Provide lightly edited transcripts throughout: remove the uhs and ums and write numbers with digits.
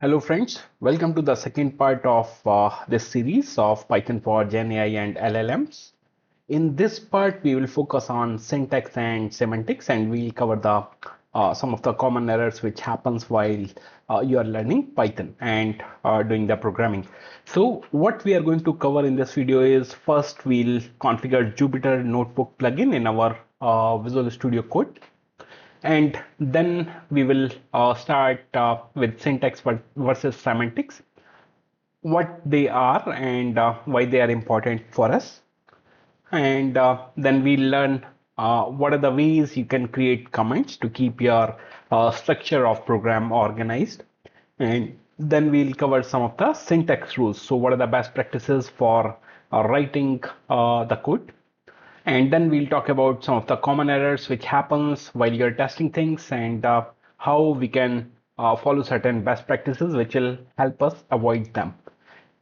Hello friends, welcome to the second part of this series of Python for Gen AI and LLMs. In this part, we will focus on syntax and semantics, and we'll cover the some of the common errors which happens while you are learning Python and doing the programming. So what we are going to cover in this video is first we'll configure Jupyter Notebook plugin in our Visual Studio Code, and then we will start with syntax versus semantics, what they are and why they are important for us. And then we learn what are the ways you can create comments to keep your structure of program organized. And then we'll cover some of the syntax rules. So what are the best practices for writing the code? And then we'll talk about some of the common errors which happens while you're testing things, and how we can follow certain best practices which will help us avoid them.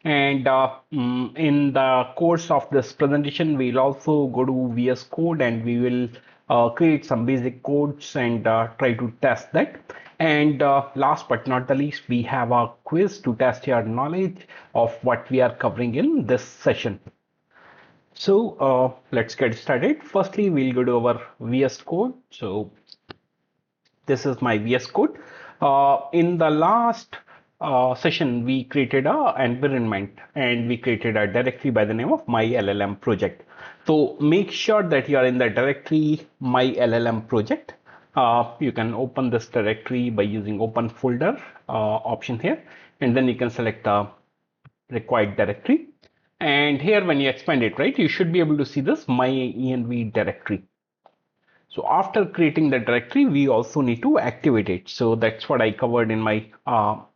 And in the course of this presentation, we'll also go to VS Code and we will create some basic codes and try to test that. And last but not the least, we have a quiz to test your knowledge of what we are covering in this session. So let's get started. Firstly, we'll go to our VS Code. So this is my VS Code. In the last session, we created a environment and we created a directory by the name of my LLM project. So make sure that you are in the directory my LLM project. You can open this directory by using open folder option here, and then you can select the required directory. And here, when you expand it, right, you should be able to see this my env directory. So after creating the directory, we also need to activate it. So that's what I covered in my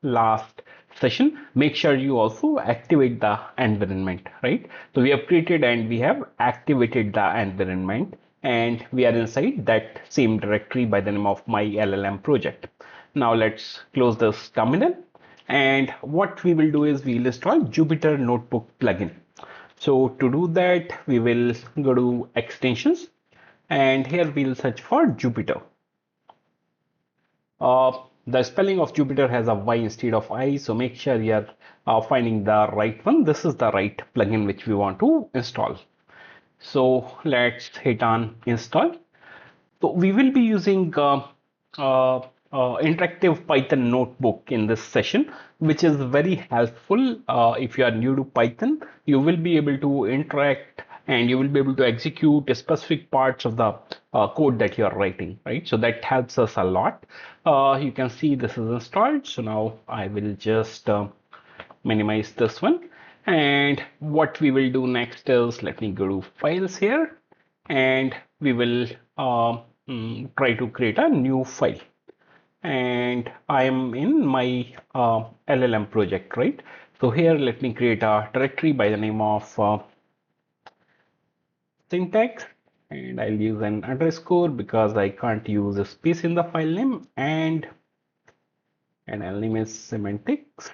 last session. Make sure you also activate the environment, right? So we have created and we have activated the environment, and we are inside that same directory by the name of my LLM project. Now let's close this terminal. And what we will do is we will install Jupyter Notebook plugin. So to do that, we will go to extensions, and here we'll search for Jupyter. The spelling of Jupyter has a Y instead of I, so make sure you're finding the right one. This is the right plugin which we want to install. So let's hit on install. So we will be using interactive Python notebook in this session, which is very helpful. If you are new to Python, you will be able to interact and you will be able to execute specific parts of the code that you are writing, right? So that helps us a lot. You can see this is installed. So now I will just minimize this one. And what we will do next is, let me go to files here, and we will try to create a new file. And I am in my LLM project, right? So here, let me create a directory by the name of syntax, and I'll use an underscore because I can't use a space in the file name, and I'll name is semantics.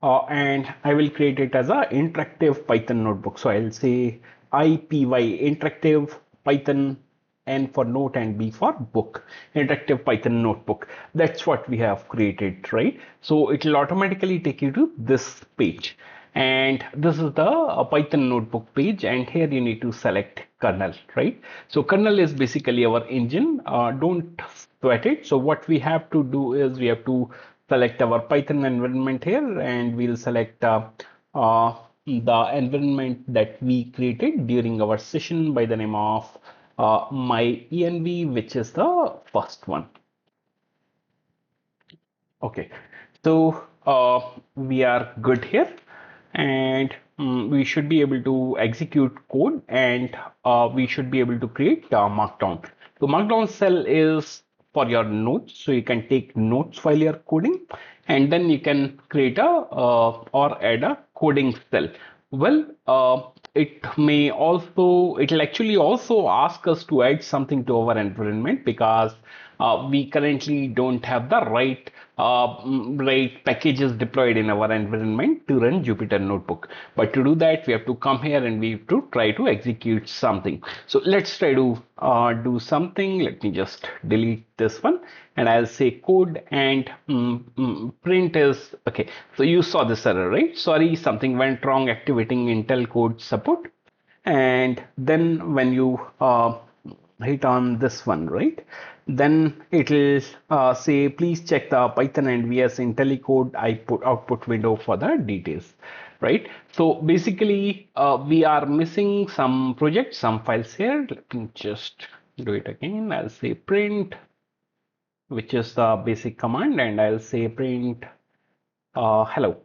And I will create it as a interactive Python notebook. So I'll say IPY interactive Python, N for note and B for book, interactive Python notebook. That's what we have created, right? So it will automatically take you to this page. And this is the Python notebook page. And here you need to select kernel, right? So kernel is basically our engine. Don't sweat it. So what we have to do is we have to select our Python environment here, and we'll select the environment that we created during our session by the name of my env, which is the first one. Okay, so we are good here, and we should be able to execute code, and we should be able to create markdown. So markdown cell is for your notes, so you can take notes while you're coding, and then you can create a or add a coding cell. Well, it'll actually also ask us to add something to our environment, because we currently don't have the right packages deployed in our environment to run Jupyter Notebook. But to do that, we have to come here and we have to try to execute something. So let's try to do something. Let me just delete this one and I'll say code and print is okay. So you saw this error, right? Sorry, something went wrong activating Intel code support. And then when you hit on this one, right, then it will say please check the Python and VS IntelliCode output window for the details, right? So basically we are missing some projects, some files here. Let me just do it again. I'll say print, which is the basic command, and I'll say print hello.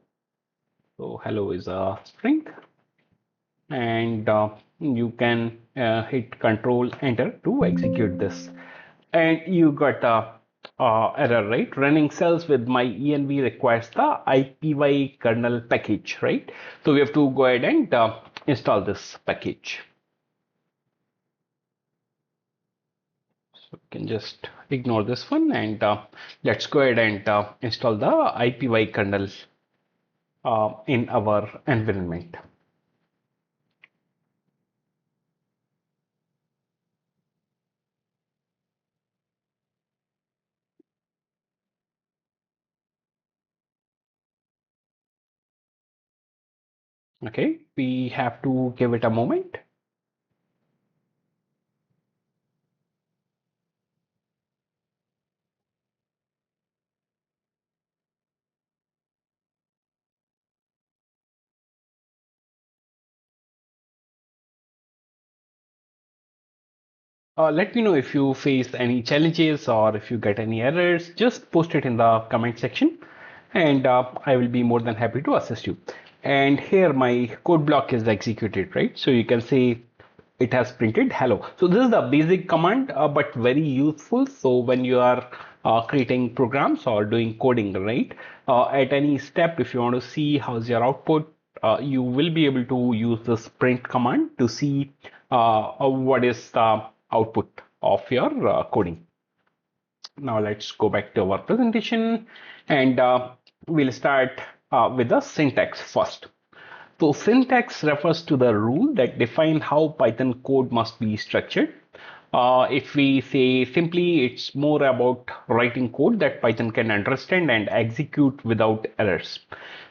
So hello is a string, and you can hit control enter to execute this, and you got a error, right? Running cells with my env requires the ipy kernel package, right? So we have to go ahead and install this package. So we can just ignore this one, and let's go ahead and install the ipy kernel in our environment. Okay, we have to give it a moment. Let me know if you face any challenges or if you get any errors. Just post it in the comment section, and I will be more than happy to assist you. And here my code block is executed, right? So you can see it has printed hello. So this is the basic command, but very useful. So when you are creating programs or doing coding, right? At any step, if you want to see how's your output, you will be able to use this print command to see what is the output of your coding. Now let's go back to our presentation, and we'll start with the syntax first. So syntax refers to the rule that define how Python code must be structured. If we say simply, it's more about writing code that Python can understand and execute without errors.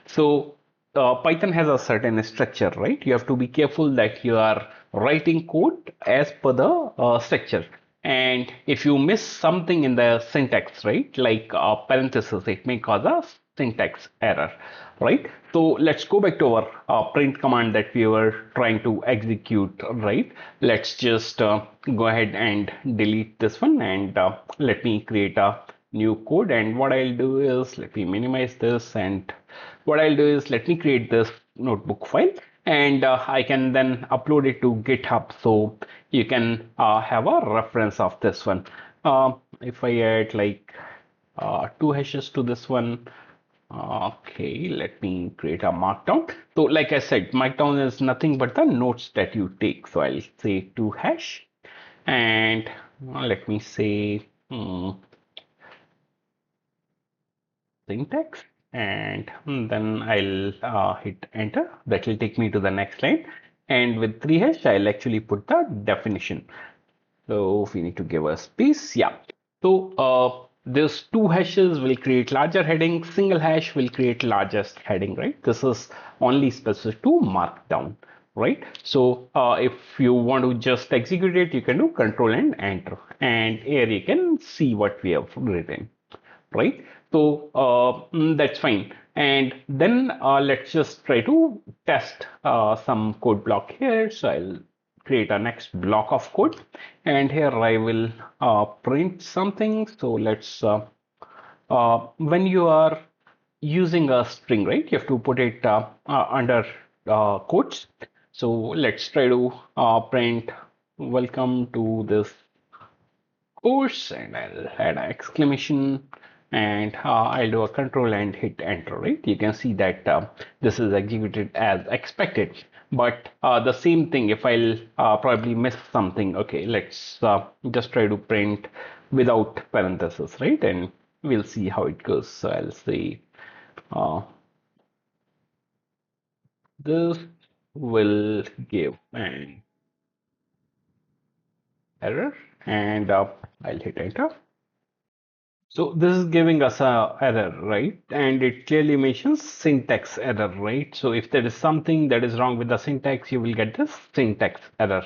So Python has a certain structure, right? You have to be careful that you are writing code as per the structure. And if you miss something in the syntax, right, like parenthesis, it may cause a syntax error, right? So let's go back to our print command that we were trying to execute, right? Let's just go ahead and delete this one, and let me create a new code. And what I'll do is, let me minimize this, and what I'll do is, let me create this notebook file, and I can then upload it to GitHub, so you can have a reference of this one. If I add like 2 hashes to this one, okay, let me create a markdown. So like I said, markdown is nothing but the notes that you take. So I'll say 2 hash, and let me say syntax, and then I'll hit enter. That will take me to the next line, and with 3 hash I'll actually put the definition. So we need to give a space. Yeah. So this 2 hashes will create larger heading, single hash will create largest heading, right? This is only specific to markdown, right? So if you want to just execute it, you can do control and enter, and here you can see what we have written, right? So that's fine. And then let's just try to test some code block here. So I'll create a next block of code, and here I will print something. So let's when you are using a string, right, you have to put it under quotes. So let's try to print welcome to this course, and I'll add an exclamation, and I'll do a control and hit enter, right? You can see that this is executed as expected, but the same thing if I'll probably miss something. Okay, let's just try to print without parentheses, right? And we'll see how it goes. So I'll say uh, this will give an error, and I'll hit enter. So this is giving us a error, right? And it clearly mentions syntax error, right? So if there is something that is wrong with the syntax, you will get this syntax error.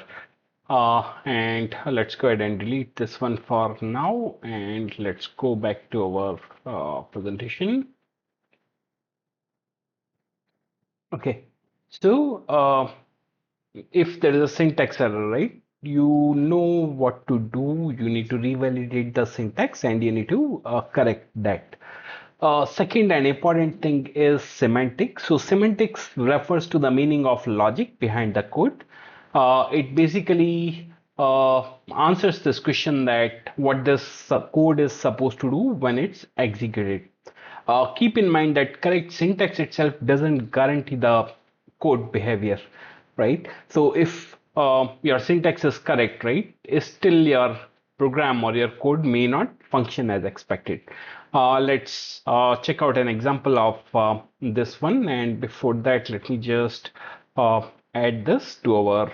And let's go ahead and delete this one for now, and let's go back to our presentation. Okay, so if there is a syntax error, right, you know what to do. You need to revalidate the syntax and you need to correct that. Second and important thing is semantics. So semantics refers to the meaning of logic behind the code. It basically answers this question that what this code is supposed to do when it's executed. Keep in mind that correct syntax itself doesn't guarantee the code behavior, right? So if your syntax is correct, right, still your program or your code may not function as expected. Let's check out an example of this one. And before that, let me just add this to our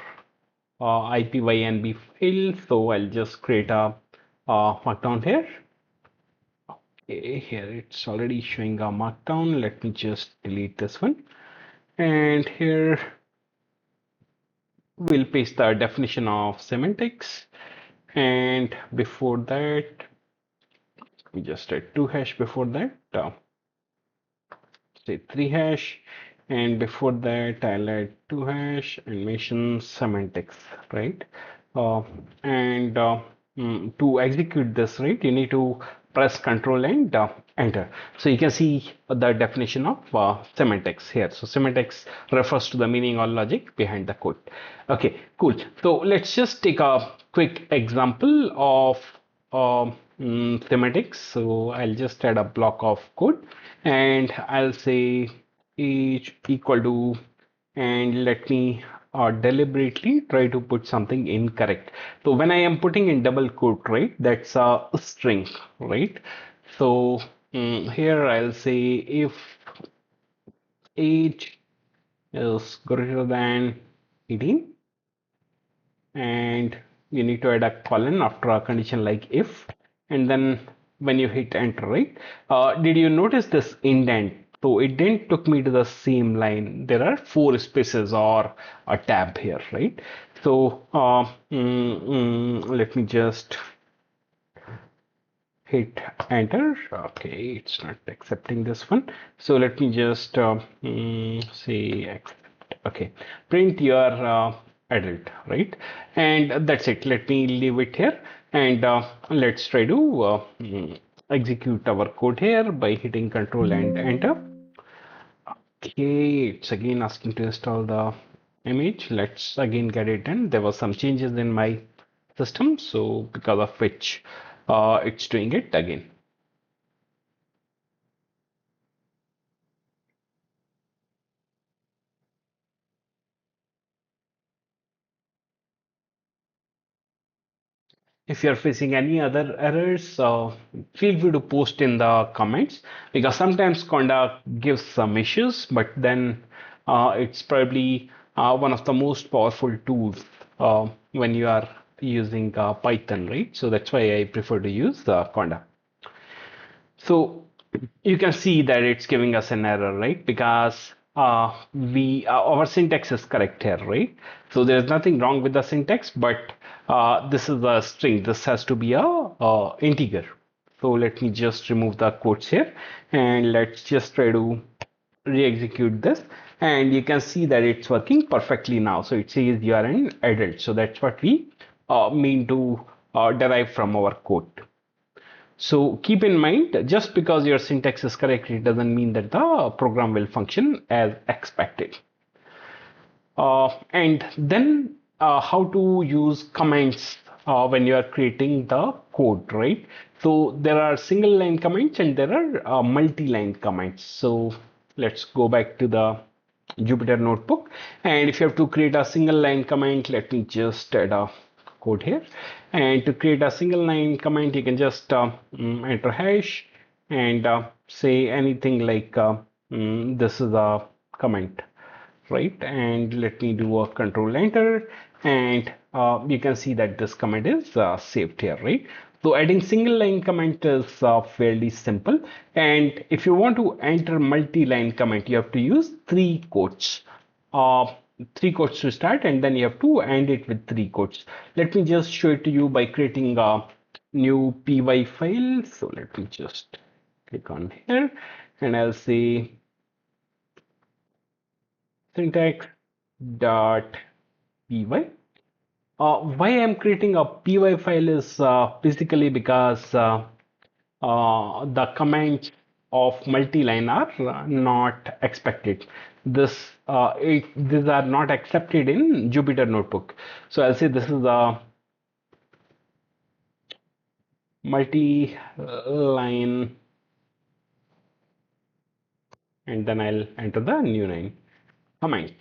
IPYNB file. So I'll just create a markdown here. Okay, here it's already showing a markdown. Let me just delete this one. And here we'll paste the definition of semantics. And before that, we just add 2 hash before that, say 3 hash. And before that, I'll add 2 hash and mention semantics, right? Uh, and to execute this, right, you need to press Control and enter. So you can see the definition of semantics here. So semantics refers to the meaning or logic behind the code. Okay, cool. So let's just take a quick example of semantics. So I'll just add a block of code and I'll say each equal to, and let me deliberately try to put something incorrect. So when I am putting in double quote, right, that's a string, right? So here I'll say if age is greater than 18, and you need to add a colon after a condition like if, and then when you hit enter, right, did you notice this indent? So it then took me to the same line. There are 4 spaces or a tab here, right? So let me just hit enter. Okay, it's not accepting this one. So let me just say accept. Okay, print your adult, right? And that's it. Let me leave it here, and let's try to execute our code here by hitting Control and enter. Okay, it's again asking to install the image. Let's again get it done. There was some changes in my system, so because of which it's doing it again. If you're facing any other errors, feel free to post in the comments, because sometimes Conda gives some issues, but then it's probably one of the most powerful tools when you are using Python, right? So that's why I prefer to use Conda. So you can see that it's giving us an error, right? Because we our syntax is correct here, right? So there's nothing wrong with the syntax, but this is a string. This has to be a integer. So let me just remove the quotes here, and let's just try to re-execute this, and you can see that it's working perfectly now. So it says you are an adult. So that's what we mean to derive from our code. So keep in mind, just because your syntax is correct, it doesn't mean that the program will function as expected. And then how to use comments when you are creating the code, right? So there are single line comments and there are multi-line comments. So let's go back to the Jupyter notebook. And if you have to create a single line comment, let me just add a code here. And to create a single line comment, you can just enter hash and say anything like this is a comment, right? And let me do a control enter, and you can see that this comment is saved here, right? So adding single line comment is fairly simple. And if you want to enter multi-line comment, you have to use uh, three quotes to start, and then you have to end it with three quotes. Let me just show it to you by creating a new py file. So let me just click on here, and I'll say syntax dot py. Why I'm creating a py file is basically because the commands of multi-line are not expected. These are not accepted in Jupyter Notebook. So I'll say this is a multi-line, and then I'll enter the new line comment.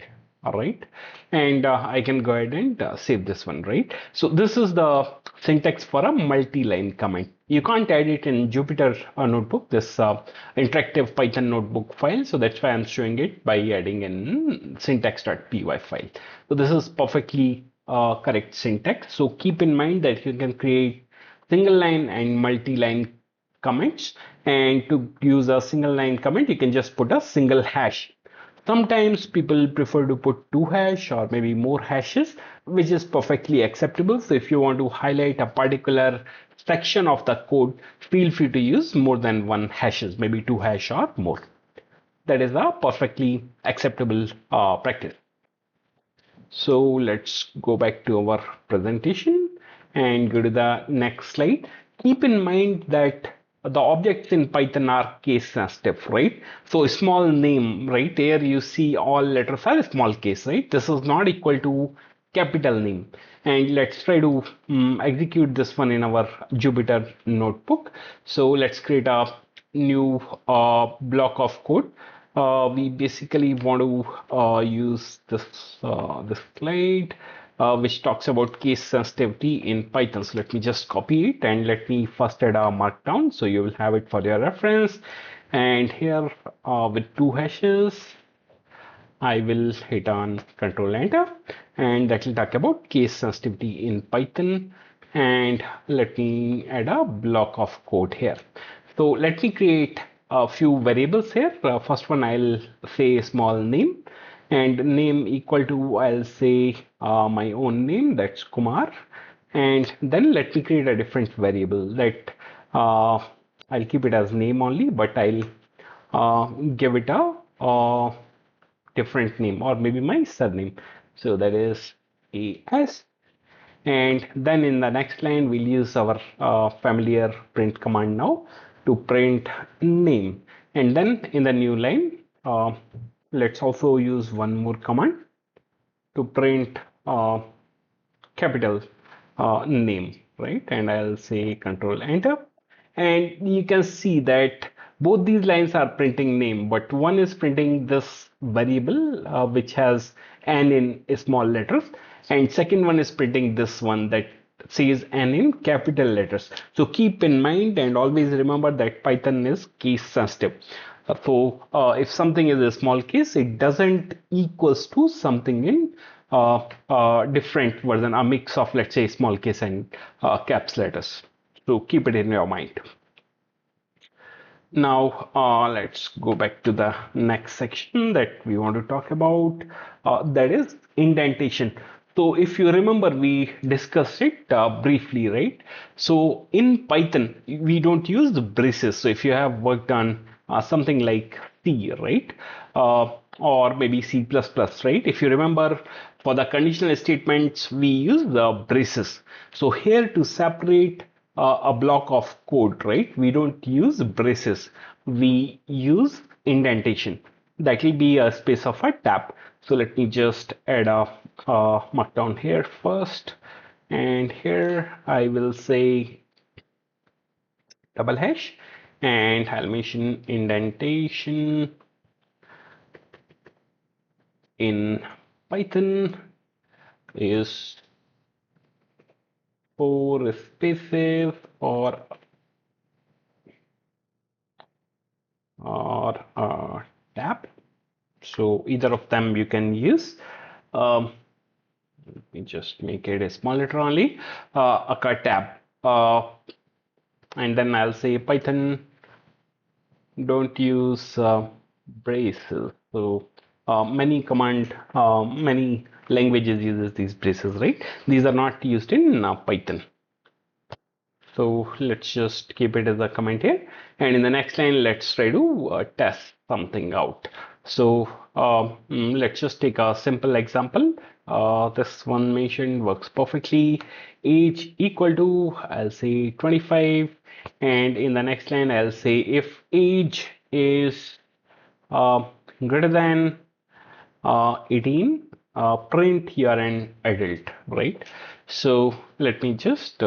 All right, and I can go ahead and save this one, right? So this is the syntax for a multi-line comment. You can't add it in Jupyter Notebook, this interactive Python notebook file. So that's why I'm showing it by adding in syntax.py file. So this is perfectly correct syntax. So keep in mind that you can create single line and multi-line comments. And to use a single line comment, you can just put a single hash. Sometimes people prefer to put two hash or maybe more hashes, which is perfectly acceptable. So if you want to highlight a particular section of the code, feel free to use more than one hashes, maybe two hash or more. That is a perfectly acceptable practice. So let's go back to our presentation and go to the next slide. Keep in mind that the objects in Python are case sensitive, right? So a small name, right? There you see all letters are small case, right? This is not equal to capital name. And let's try to execute this one in our Jupyter notebook. So let's create a new block of code. We basically want to use this slide which talks about case sensitivity in Python. So let me just copy it and let me first add a markdown so you will have it for your reference. And here with two hashes, I will hit on Control Enter, and that will talk about case sensitivity in Python. And let me add a block of code here. So let me create a few variables here. First one, I'll say small name, and name equal to, I'll say my own name, that's Kumar. And then let me create a different variable that I'll keep it as name only, but I'll give it a different name or maybe my surname. So that is AS. And then in the next line, we'll use our familiar print command now to print name. And then in the new line, let's also use one more command to print capital name, right? And I'll say Control Enter. And you can see that both these lines are printing name, but one is printing this variable which has n in small letters, and second one is printing this one that says n in capital letters. So keep in mind and always remember that Python is case sensitive. If something is a small case, it doesn't equals to something in different version, a mix of, let's say, small case and caps letters. So keep it in your mind. Now let's go back to the next section that we want to talk about, that is indentation. So if you remember, we discussed it briefly, right? So in Python, we don't use the braces. So if you have worked on something like C, right? Or maybe C++, right? If you remember, for the conditional statements, we use the braces. So here to separate a block of code, right? We don't use braces. We use indentation. That will be a space of a tab. So let me just add a markdown here first. And here I will say double hash, and I'll mention indentation in Python is 4 spaces or tab. So either of them you can use. Um, Let me just make it a small letter only. A tab. And then I'll say Python don't use braces. So many languages uses these braces, right? These are not used in Python. So let's just keep it as a comment here. And in the next line, let's try to test something out. So let's just take a simple example. This one mentioned works perfectly. Age equal to, I'll say 25. And in the next line, I'll say if age is uh, greater than 18, print you are an adult, right? So let me just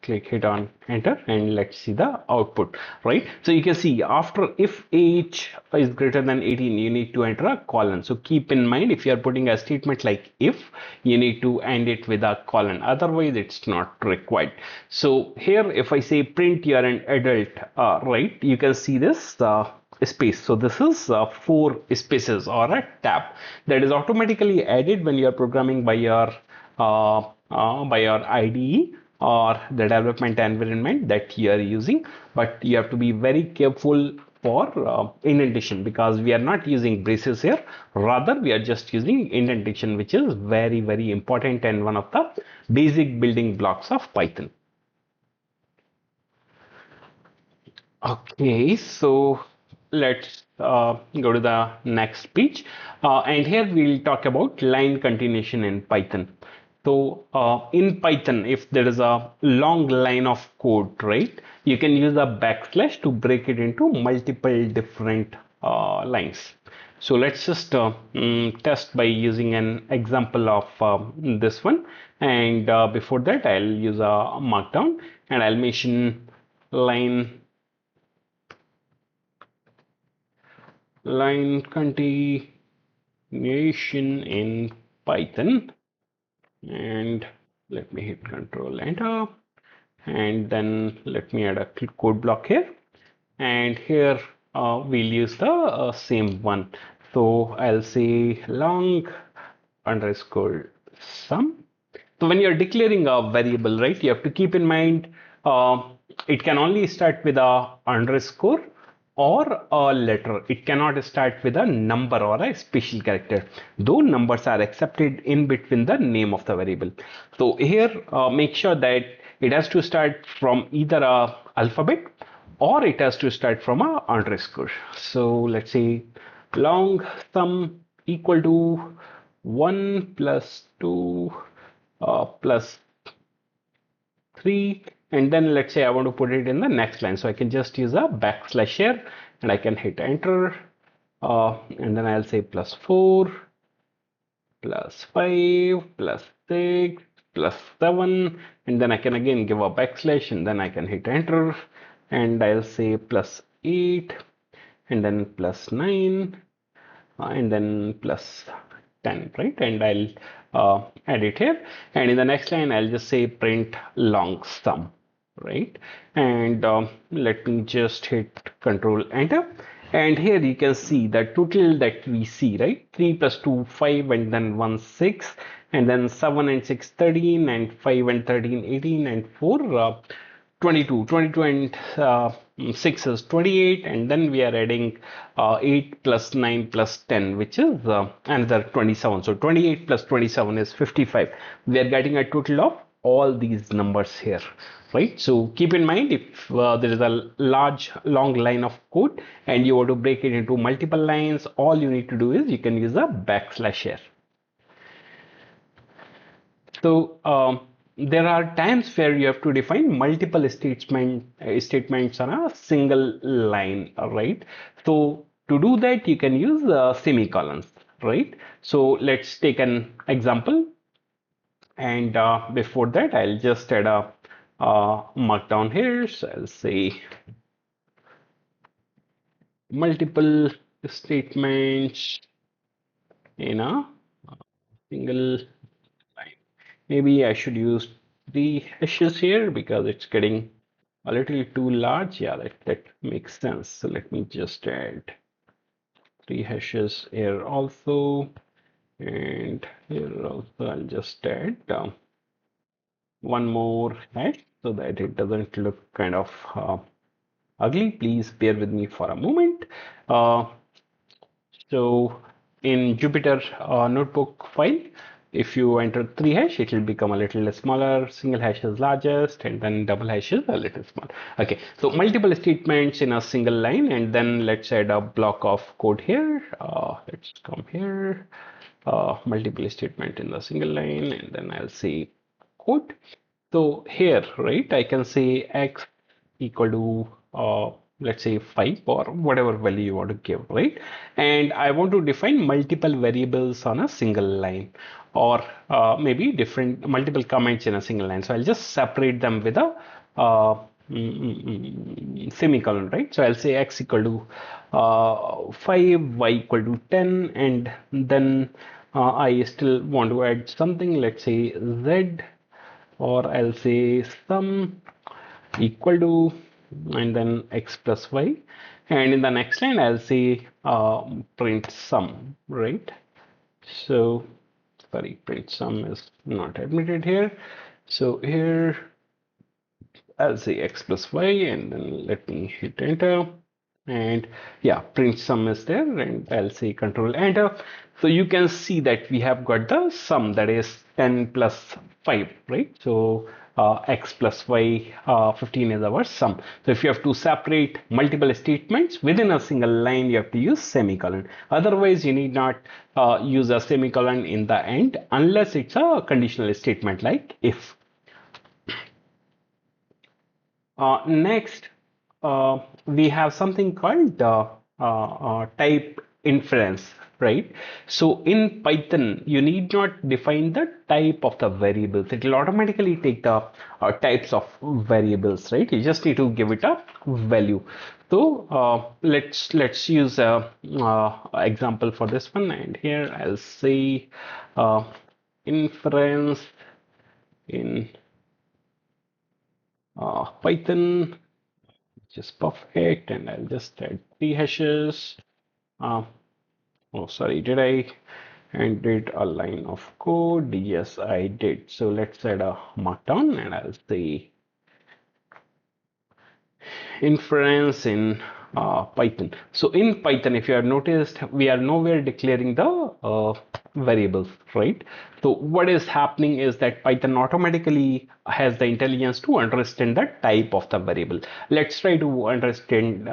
click hit on enter and let's see the output, right? So you can see after if age is greater than 18, you need to enter a colon. So keep in mind, if you are putting a statement like if, you need to end it with a colon, otherwise it's not required. So here if I say print you are an adult, right, you can see this space. So this is 4 spaces or a tab that is automatically added when you are programming by your IDE or the development environment that you are using. But you have to be very careful for indentation, because we are not using braces here. Rather, we are just using indentation, which is very important and one of the basic building blocks of Python. Okay, so let's go to the next page. And here we'll talk about line continuation in Python. So in Python, if there is a long line of code, right, you can use a backslash to break it into multiple different lines. So let's just test by using an example of this one. And before that, I'll use a markdown and I'll mention line continuation in Python, and let me hit Control Enter, and then let me add a code block here, and here we'll use the same one. So I'll say long underscore sum. So when you're declaring a variable, right, you have to keep in mind uh, it can only start with a underscore or a letter. It cannot start with a number or a special character, though numbers are accepted in between the name of the variable. So here make sure that it has to start from either a alphabet or it has to start from a underscore. So let's say long sum equal to 1 plus 2 plus 3, and then let's say I want to put it in the next line, so I can just use a backslash here and I can hit enter, and then I'll say plus 4 plus 5 plus 6 plus 7, and then I can again give a backslash and then I can hit enter, and I'll say plus 8 and then plus 9 and then plus 10, right? And I'll add it here, and in the next line I'll just say print long sum, right? And let me just hit Control Enter, and here you can see the total that we see, right? 3 plus 2 5, and then 1 6, and then 7 and 6 13, and 5 and 13 18, and 4 22 and 6 is 28, and then we are adding 8 plus 9 plus 10, which is another 27. So 28 plus 27 is 55. We are getting a total of all these numbers here, right? So keep in mind, if there is a long line of code and you want to break it into multiple lines, all you need to do is you can use a backslash here. So there are times where you have to define multiple statements on a single line, right? So to do that, you can use semicolons, right? So let's take an example, and before that, I'll just add a markdown here. So I'll say multiple statements in a single line. Maybe I should use three hashes here because it's getting a little too large. Yeah, that makes sense. So let me just add three hashes here also, and here also I'll just add one more hash so that it doesn't look kind of ugly. Please bear with me for a moment. Uh, So in Jupyter notebook file, if you enter three hash, it will become a little smaller. Single hash is largest, and then double hash is a little small. Okay, so multiple statements in a single line, and then let's add a block of code here. Let's come here. Multiple statement in the single line, and then I'll say code. So here, right, I can say x equal to let's say 5 or whatever value you want to give, right? And I want to define multiple variables on a single line, or maybe different multiple comments in a single line. So I'll just separate them with a semicolon, right? So I'll say x equal to 5, y equal to 10, and then I still want to add something, let's say z, or I'll say sum equal to, and then x plus y, and in the next line I'll say print sum, right? So sorry, print sum is not admitted here. So here I'll say x plus y, and then let me hit enter. And yeah, print sum is there, and I'll say control enter. So you can see that we have got the sum, that is 10 plus 5, right? So x plus y 15 is our sum. So if you have to separate multiple statements within a single line, you have to use semicolon. Otherwise, you need not use a semicolon in the end unless it's a conditional statement like if. Next, we have something called type inference, right? So in Python, you need not define the type of the variables. It will automatically take the types of variables, right? You just need to give it a value. So let's use a example for this one, and here I'll say inference in Python. Just perfect, and I'll just add three hashes. Uh, oh, sorry, did I did a line of code? Yes, I did. So let's add a markdown, and I'll say inference in Python. So in Python, if you have noticed, we are nowhere declaring the variables, right? So what is happening is that Python automatically has the intelligence to understand the type of the variable. Let's try to understand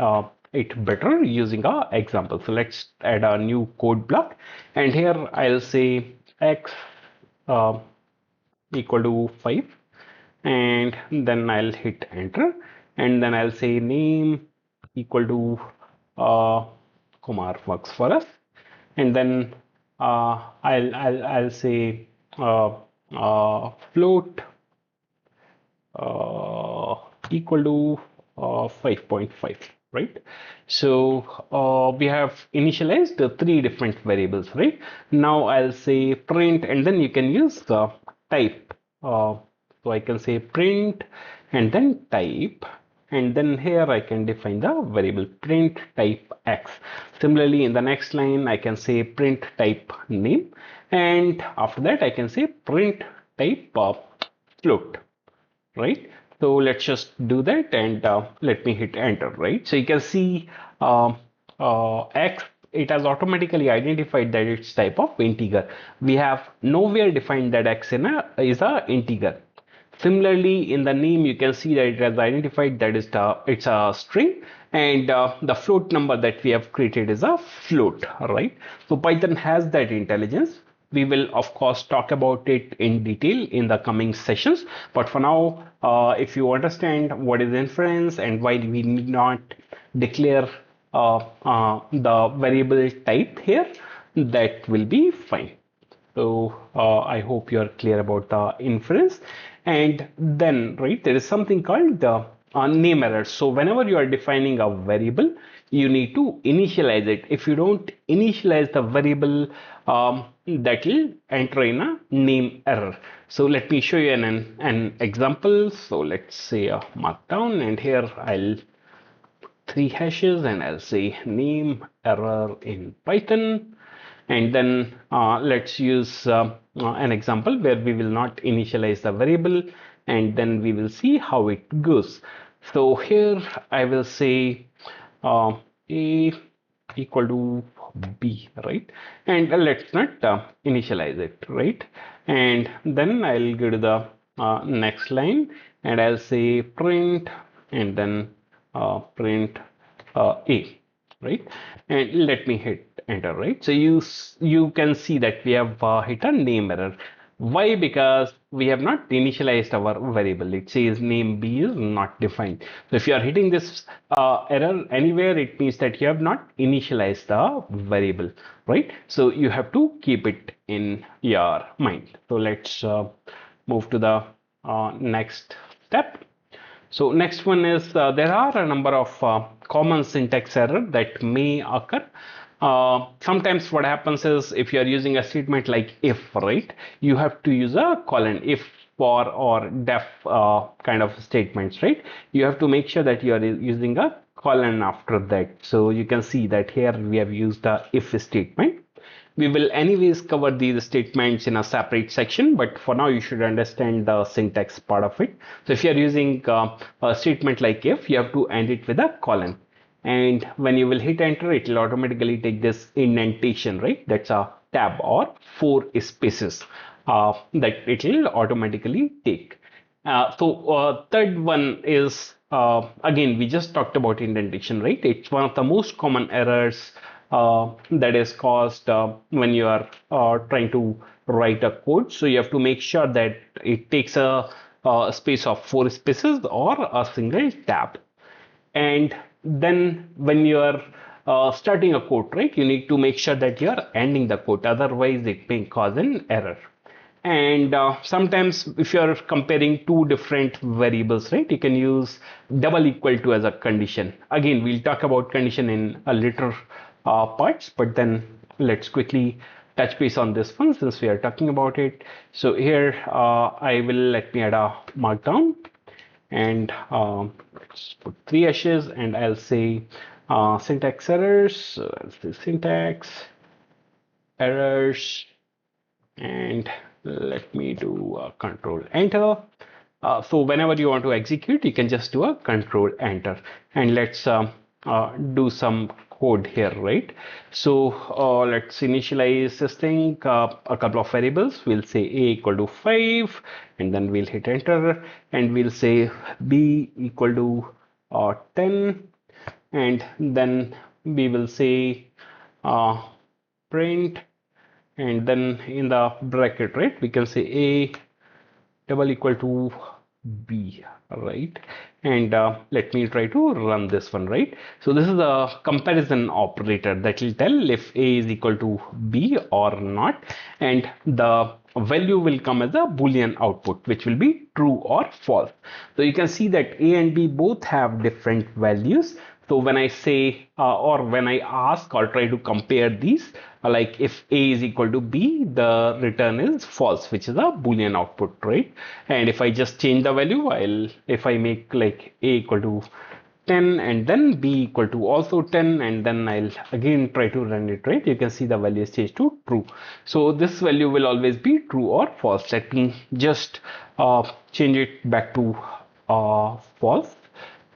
it better using a example. So let's add a new code block, and here I'll say x uh, equal to 5, and then I'll hit enter, and then I'll say name equal to Kumar works for us, and then I'll say float equal to 5.5, right? So we have initialized the three different variables, right? Now I'll say print, and then you can use the type. So I can say print and then type, and then here I can define the variable print type x. Similarly, in the next line, I can say print type name, and after that I can say print type float, right? So let's just do that, and let me hit enter, right? So you can see x, it has automatically identified that it's type of integer. We have nowhere defined that x is a integer. Similarly, in the name, you can see that it has identified that it's a string, and the float number that we have created is a float, right? So Python has that intelligence. We will, of course, talk about it in detail in the coming sessions. But for now, if you understand what is inference and why we need not declare the variable type here, that will be fine. So I hope you are clear about the inference. And then, right, there is something called the name error. So whenever you are defining a variable, you need to initialize it. If you don't initialize the variable, that will enter in a name error. So let me show you an example. So let's say a markdown, and here I'll 3 hashes, and I'll say name error in Python. And then let's use an example where we will not initialize the variable, and then we will see how it goes. So here I will say uh, a equal to b, right? And let's not initialize it, right? And then I'll go to the next line, and I'll say print, and then print a, right? And let me hit enter, right? So you can see that we have hit a name error. Why? Because we have not initialized our variable. It says name b is not defined. So if you are hitting this error anywhere, it means that you have not initialized the variable, right? So you have to keep it in your mind. So let's move to the next step. So next one is there are a number of common syntax error that may occur. Sometimes what happens is if you are using a statement like if, right, you have to use a colon. If, for, or def kind of statements, right? You have to make sure that you are using a colon after that. So you can see that here we have used the if statement. We will anyways cover these statements in a separate section, but for now you should understand the syntax part of it. So if you are using a statement like if, you have to end it with a colon. And when you will hit enter, it will automatically take this indentation, right? That's a tab or 4 spaces that it will automatically take. Third one is, again, we just talked about indentation, right? It's one of the most common errors that is caused when you are trying to write a code. So you have to make sure that it takes a space of 4 spaces or a single tab. And then when you are starting a code, right, you need to make sure that you are ending the code. Otherwise, it may cause an error. And sometimes if you're comparing two different variables, right, you can use double equal to as a condition. Again, we'll talk about condition in a later parts, but then let's quickly touch base on this one since we are talking about it. So here let me add a markdown, and let's put 3 hashes, and I'll say syntax errors. So I'll say syntax errors, and let me do a control enter. So whenever you want to execute, you can just do a control enter, and let's do some code here, right? So let's initialize this thing, a couple of variables. We'll say a equal to 5, and then we'll hit enter, and we'll say b equal to 10, and then we will say print, and then in the bracket, right, we can say a double equal to b, right? And let me try to run this one, right? So this is a comparison operator that will tell if a is equal to b or not, and the value will come as a boolean output, which will be true or false. So you can see that a and b both have different values. So when I say or when I ask or try to compare these, like if a is equal to b, the return is false, which is a boolean output, right? And if I just change the value, if I make like a equal to 10 and then b equal to also 10, and then I'll again try to run it, right? You can see the value is changed to true. So this value will always be true or false. Let me just change it back to false,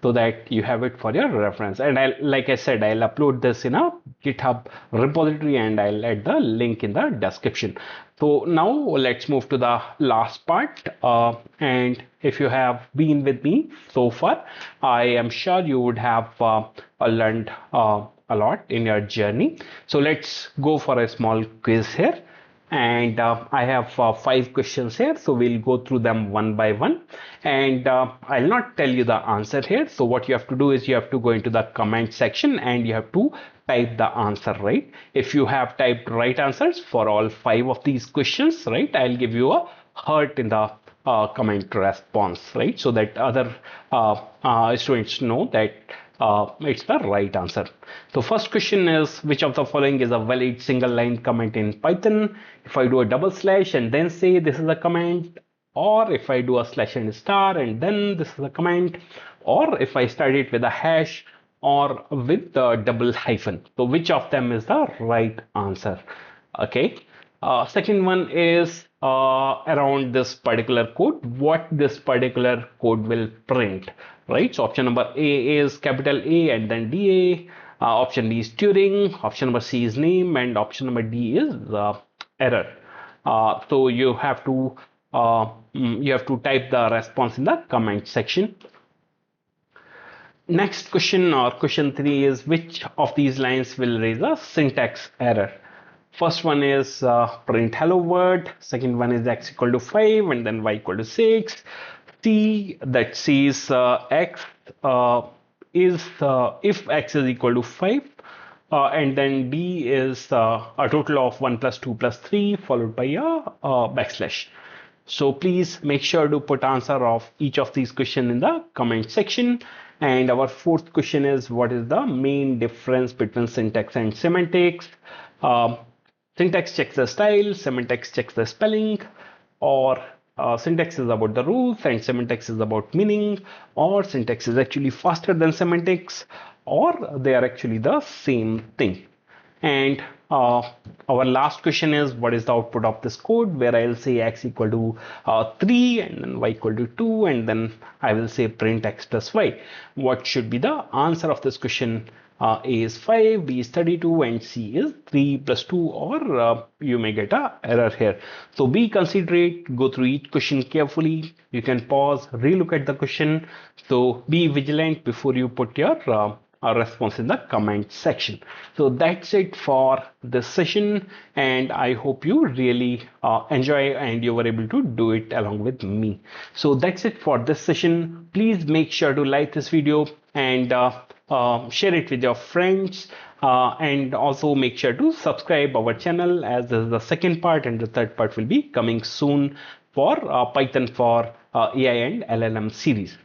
so that you have it for your reference. And like I said, I'll upload this in a GitHub repository, and I'll add the link in the description. So now let's move to the last part. And if you have been with me so far, I am sure you would have learned a lot in your journey. So let's go for a small quiz here. And I have 5 questions here, so we'll go through them one by one, and I'll not tell you the answer here. So what you have to do is you have to go into the comment section and you have to type the answer, right? If you have typed right answers for all 5 of these questions, right, I'll give you a heart in the comment response, right? So that other students know that it's the right answer. So first question is, which of the following is a valid single line comment in Python? If I do a double slash and then say this is a comment, or if I do a slash and star and then this is a comment, or if I start it with a hash or with the double hyphen. So which of them is the right answer? Okay. Second one is around this particular code, what this particular code will print, right? So option number A is capital A and then DA. Option B is Turing. Option number C is name, and option number D is error. So you have to type the response in the comment section. Next question, or question 3, is which of these lines will raise a syntax error? First one is print hello world. Second one is x equal to 5 and then y equal to 6. C, that says x is if x is equal to 5. And then D is a total of 1 plus 2 plus 3 followed by a backslash. So please make sure to put answer of each of these questions in the comment section. And our fourth question is, what is the main difference between syntax and semantics? Syntax checks the style, semantics checks the spelling, or syntax is about the rules and semantics is about meaning, or syntax is actually faster than semantics, or they are actually the same thing. And our last question is, what is the output of this code, where I'll say x equal to 3 and then y equal to 2, and then I will say print x plus y. What should be the answer of this question? A is 5, B is 32, and C is 3 plus 2, or you may get a error here. So be considerate, go through each question carefully. You can pause, relook at the question. So be vigilant before you put your response in the comment section. So that's it for this session, and I hope you really enjoy and you were able to do it along with me. So that's it for this session. Please make sure to like this video and share it with your friends, and also make sure to subscribe our channel, as this is the second part and the third part will be coming soon for Python for AI and LLM series.